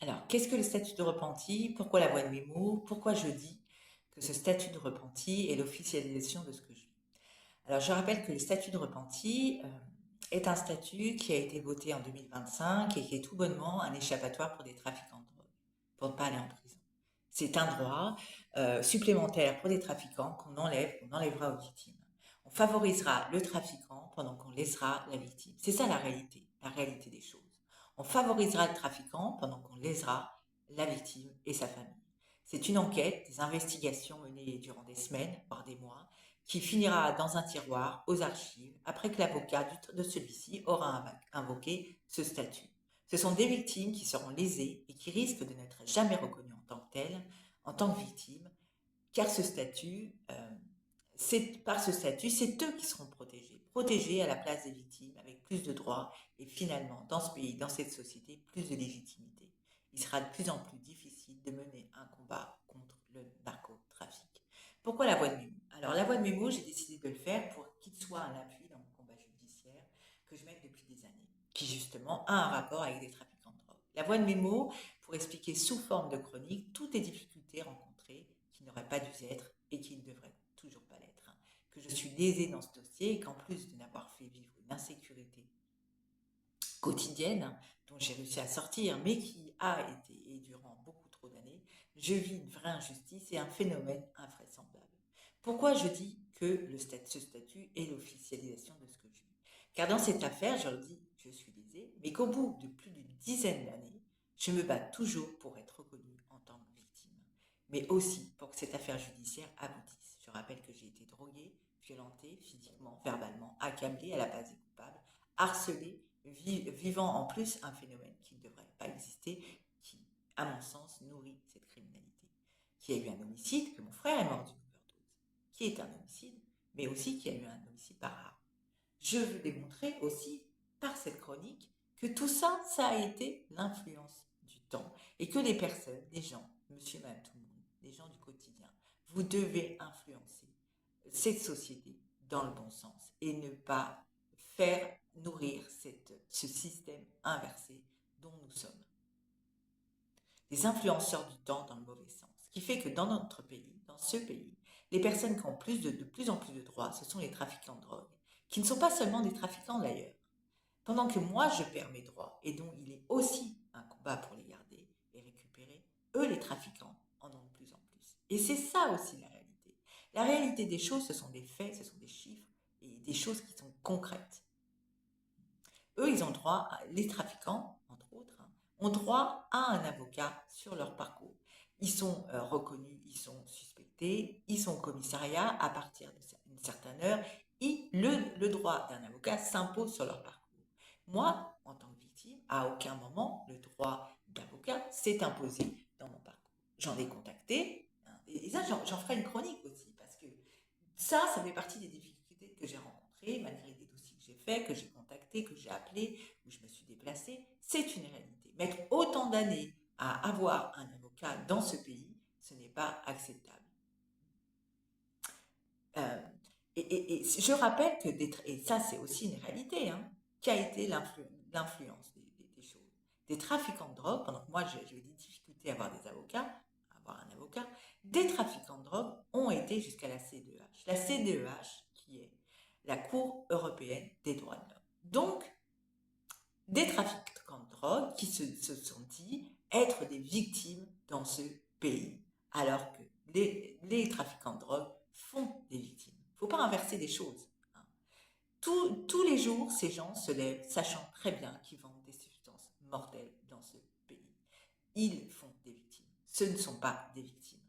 Alors, qu'est-ce que le statut de repenti? Pourquoi la voix de mes mots? Pourquoi je dis que ce statut de repenti est l'officialisation de ce que je vis? Alors, je rappelle que le statut de repenti est un statut qui a été voté en 2025 et qui est tout bonnement un échappatoire pour des trafiquants de drogue, pour ne pas aller en prison. C'est un droit supplémentaire pour des trafiquants qu'on enlèvera aux victimes. On favorisera le trafiquant pendant qu'on laissera la victime. C'est ça la réalité des choses. On favorisera le trafiquant pendant qu'on laissera la victime et sa famille. C'est une enquête, des investigations menées durant des semaines, voire des mois, qui finira dans un tiroir aux archives après que l'avocat de celui-ci aura invoqué ce statut. Ce sont des victimes qui seront lésées et qui risquent de n'être jamais reconnues en tant que telles, en tant que victimes, car par ce statut, c'est eux qui seront protégés à la place des victimes, avec plus de droits et finalement, dans ce pays, dans cette société, plus de légitimité. Il sera de plus en plus difficile de mener un combat contre le narcotrafic. Pourquoi la voix de mémo? Alors, la voix de mémo, j'ai décidé de le faire pour qu'il soit un appui dans mon combat judiciaire que je mène depuis des années, qui justement a un rapport avec des trafiquants de drogue. La voix de mémo pour expliquer sous forme de chronique toutes les difficultés rencontrées qui n'auraient pas dû être et qui ne devraient toujours pas l'être. Que je suis lésée dans ce dossier et qu'en plus de n'avoir fait vivre une insécurité quotidienne dont j'ai réussi à sortir, mais qui a été et durant beaucoup trop d'années, je vis une vraie injustice et un phénomène invraisemblable. Pourquoi je dis que ce statut est l'officialisation de ce que je vis? Car dans cette affaire, je le dis, je suis lésée, mais qu'au bout de plus d'une dizaine d'années, je me bats toujours pour être reconnue en tant que victime, mais aussi pour que cette affaire judiciaire aboutisse. Je rappelle que j'ai été droguée, violentée physiquement, verbalement, accablée à la base des coupables, harcelée, vivant en plus un phénomène qui ne devrait pas exister, qui, à mon sens, nourrit cette criminalité. Qui a eu un homicide, que mon frère est mort d'une overdose, qui est un homicide, mais aussi qui a eu un homicide par arme. Je veux démontrer aussi, par cette chronique, que tout ça, ça a été l'influence du temps et que les personnes, les gens, monsieur, madame, tout le monde, les gens du quotidien, vous devez influencer cette société dans le bon sens et ne pas faire nourrir ce système inversé dont nous sommes des influenceurs du temps dans le mauvais sens. Ce qui fait que dans notre pays, dans ce pays, les personnes qui ont de plus en plus de droits, ce sont les trafiquants de drogue, qui ne sont pas seulement des trafiquants d'ailleurs. Pendant que moi, je perds mes droits et dont il est aussi un combat pour les garder et récupérer, eux, les trafiquants, en ont de plus en plus. Et c'est ça aussi la réalité. La réalité des choses, ce sont des faits, ce sont des chiffres et des choses qui sont concrètes. Eux, ils ont droit, les trafiquants, entre autres, ont droit à un avocat sur leur parcours. Ils sont reconnus, ils sont suspectés, ils sont au commissariat à partir d'une certaine heure. Le droit d'un avocat s'impose sur leur parcours. Moi, en tant que victime, à aucun moment le droit d'avocat s'est imposé dans mon parcours. J'en ai contacté, et ça, j'en ferai une chronique aussi, parce que ça fait partie des difficultés que j'ai rencontrées, malgré des dossiers que j'ai faits, que j'ai contactés, que j'ai appelés, où je me suis déplacée. C'est une réalité. Mettre autant d'années à avoir un avocat dans ce pays, ce n'est pas acceptable. Euh, et je rappelle que, et ça c'est aussi une réalité, qu'a été l'influence des choses. Des trafiquants de drogue, pendant que moi j'ai eu des difficultés à avoir des avocats, à avoir un avocat, des trafiquants de drogue ont été jusqu'à la CEDH. La CEDH, qui est la Cour européenne des droits de l'homme. Donc, des trafiquants de drogue qui se sont dit être des victimes dans ce pays, alors que les trafiquants de drogue font des victimes. Il ne faut pas inverser les choses. Tous les jours, ces gens se lèvent, sachant très bien qu'ils vendent des substances mortelles dans ce pays. Ils font des victimes. Ce ne sont pas des victimes.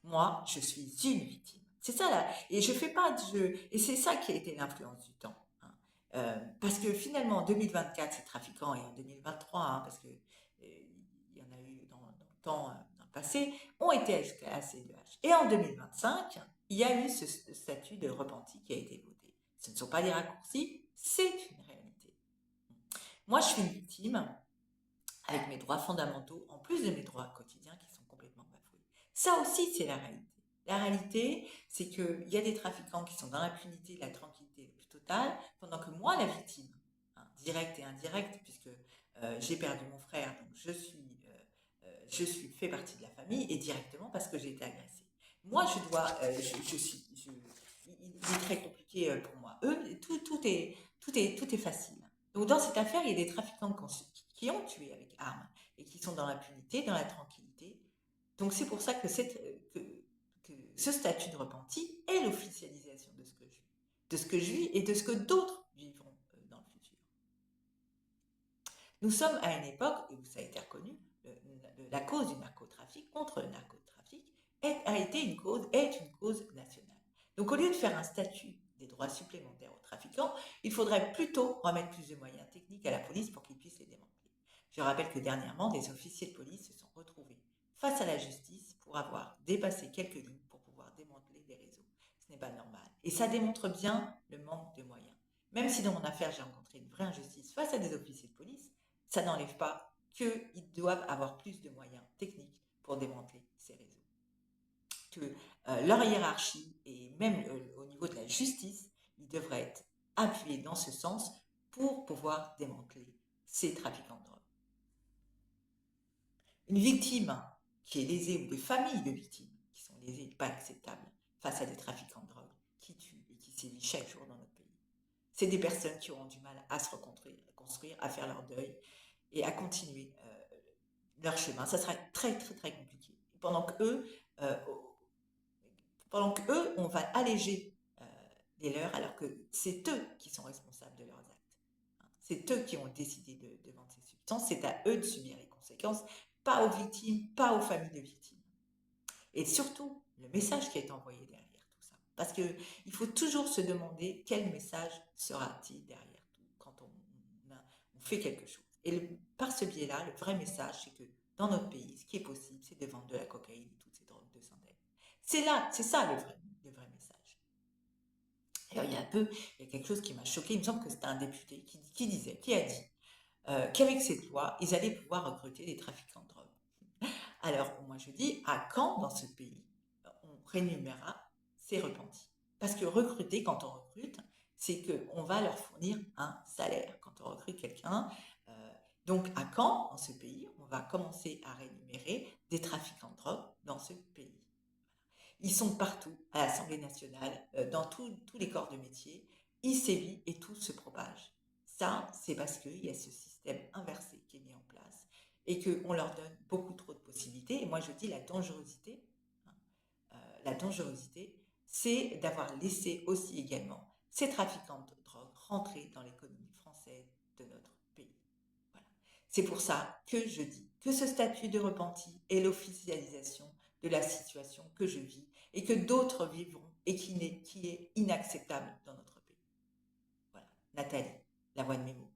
Moi, je suis une victime. C'est ça là. Et je fais pas de jeu. Et c'est ça qui a été l'influence du temps. Parce que finalement, en 2024, ces trafiquants, et en 2023, parce que il y en a eu dans le temps, dans le passé, ont été jusqu'à la CEDH. Et en 2025, il y a eu ce statut de repenti qui a été voté. Ce ne sont pas des raccourcis, c'est une réalité. Moi, je suis une victime avec mes droits fondamentaux, en plus de mes droits quotidiens qui sont complètement bafoués. Ça aussi, c'est la réalité. La réalité, c'est qu'il y a des trafiquants qui sont dans l'impunité, la tranquillité la plus totale, pendant que moi, la victime, directe et indirecte, puisque j'ai perdu mon frère, donc je suis fais partie de la famille et directement parce que j'ai été agressée. Moi, je dois, il est très compliqué pour moi. Eux, tout est facile. Donc, dans cette affaire, il y a des trafiquants qui ont tué avec armes et qui sont dans l'impunité, dans la tranquillité. Donc, c'est pour ça que, que ce statut de repenti est l'officialisation de ce que je vis et de ce que d'autres vivront dans le futur. Nous sommes à une époque où ça a été reconnu, la cause du narcotrafic contre le narcotrafic est une cause nationale. Donc au lieu de faire un statut des droits supplémentaires aux trafiquants, il faudrait plutôt remettre plus de moyens techniques à la police pour qu'ils puissent les démanteler. Je rappelle que dernièrement, des officiers de police se sont retrouvés face à la justice pour avoir dépassé quelques lignes pour pouvoir démanteler des réseaux. Ce n'est pas normal. Et ça démontre bien le manque de moyens. Même si dans mon affaire, j'ai rencontré une vraie injustice face à des officiers de police, ça n'enlève pas qu'ils doivent avoir plus de moyens techniques pour démanteler ces réseaux. Que leur hiérarchie et même au niveau de la justice, ils devraient être appuyés dans ce sens pour pouvoir démanteler ces trafiquants de drogue. Une victime qui est lésée ou des familles de victimes qui sont lésées n'est pas acceptable face à des trafiquants de drogue qui tuent et qui sévissent chaque jour dans notre pays. C'est des personnes qui auront du mal à se reconstruire, à faire leur deuil et à continuer leur chemin. Ça sera très, très, très compliqué. Pendant qu'eux, on va alléger les leurs, alors que c'est eux qui sont responsables de leurs actes. C'est eux qui ont décidé de vendre ces substances. C'est à eux de subir les conséquences, pas aux victimes, pas aux familles de victimes. Et surtout, le message qui est envoyé derrière tout ça. Parce qu'il faut toujours se demander quel message sera-t-il derrière tout quand on fait quelque chose. Et par ce biais-là, le vrai message, c'est que dans notre pays, ce qui est possible, c'est de vendre de la cocaïne et toutes ces drogues de synthèse. C'est ça le vrai message. Alors, il y a quelque chose qui m'a choqué. Il me semble que c'était un député qui a dit qu'avec cette loi, ils allaient pouvoir recruter des trafiquants de drogue. Alors, moi, je dis, à quand dans ce pays, on rémunérera ces repentis? Parce que recruter, quand on recrute, c'est qu'on va leur fournir un salaire. Quand on recrute quelqu'un, donc à quand, dans ce pays, on va commencer à rémunérer des trafiquants de drogue dans ce pays? Ils sont partout, à l'Assemblée nationale, dans tous les corps de métier. Ils sévissent et tout se propage. Ça, c'est parce qu'il y a ce système inversé qui est mis en place et qu'on leur donne beaucoup trop de possibilités. Et moi, je dis la dangerosité, c'est d'avoir laissé aussi également ces trafiquants de drogue rentrer dans l'économie française de notre pays. Voilà. C'est pour ça que je dis que ce statut de repenti est l'officialisation de la situation que je vis et que d'autres vivront et qui est inacceptable dans notre pays. Voilà. Nathalie, la voix de mes mots.